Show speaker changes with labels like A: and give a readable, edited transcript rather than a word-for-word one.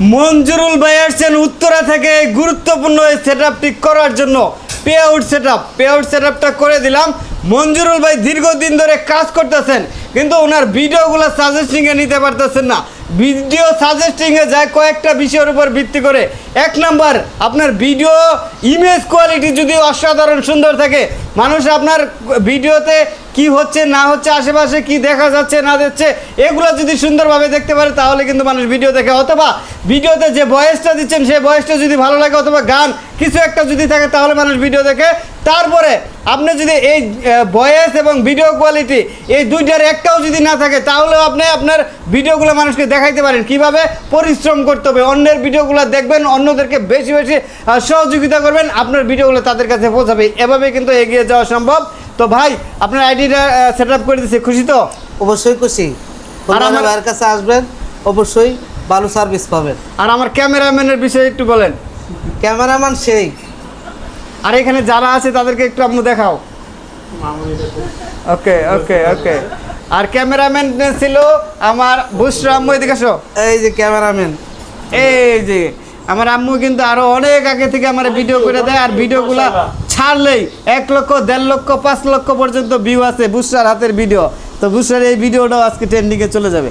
A: মঞ্জুরুল ভাই আসছেন উত্তরা থেকে গুরুত্বপূর্ণ এই সেটআপটি করার জন্য। পে আউট সেটআপটা করে দিলাম। মঞ্জুরুল ভাই দীর্ঘদিন ধরে কাজ করতেছেন, কিন্তু ওনার ভিডিওগুলো সাজেস্টিংয়ে নিতে পারতেছেন না। ভিডিও সাজেস্টিংয়ে যায় কয়েকটা বিষয়ের উপর ভিত্তি করে। এক নাম্বার, আপনার ভিডিও ইমেজ কোয়ালিটি যদি অসাধারণ সুন্দর থাকে, মানুষ আপনার ভিডিওতে কি হচ্ছে না হচ্ছে, আশেপাশে কি দেখা যাচ্ছে না যাচ্ছে, এগুলো যদি সুন্দরভাবে দেখতে পারে তাহলে কিন্তু মানুষ ভিডিও দেখে। অথবা ভিডিওতে যে ভয়েসটা দিচ্ছেন সেই ভয়েসটা যদি ভালো লাগে, অথবা গান কিছু একটা যদি থাকে তাহলে মানুষ ভিডিও দেখে। তারপরে আপনি যদি এই ভয়েস এবং ভিডিও কোয়ালিটি এই দুইটার একটাও যদি না থাকে তাহলেও আপনি আপনার ভিডিওগুলো মানুষকে দেখাইতে পারেন। কিভাবে? পরিশ্রম করতে হবে, অন্যের ভিডিওগুলো দেখবেন, অন্যদেরকে বেশি বেশি সহযোগিতা করবেন, আপনার ভিডিওগুলো তাদের কাছে পৌঁছাবে। এভাবে কিন্তু এগিয়ে যাওয়া সম্ভব। তো ভাই, আপনার আইডিটা সেট আপ করে দিচ্ছি, খুশি তো?
B: অবশ্যই খুশি। আর আমার ভাইয়ের কাছে আসবেন, অবশ্যই ভালো সার্ভিস পাবেন।
A: আর আমার ক্যামেরাম্যানের বিষয়ে একটু বলেন।
B: ক্যামেরাম্যান সেই।
A: আর এখানে যারা আছে তাদেরকে একটু আপনি দেখাও। ওকে ওকে ওকে। আর ক্যামেরাম্যান ছিল আমার বুশরা আম্মু, এদিকে আসো।
B: এই যে ক্যামেরাম্যান,
A: এই যে আমার আম্মু কিন্তু আরো অনেক আগে থেকে আমার ভিডিও করে দেয়, আর ভিডিওগুলো ছাড়লেই 1 লক্ষ 1.5 লক্ষ 5 লক্ষ পর্যন্ত ভিউ আছে বুশরার হাতের ভিডিও। তো বুশরার এই ভিডিওটাও আজকে ট্রেন্ডিংয়ে চলে যাবে।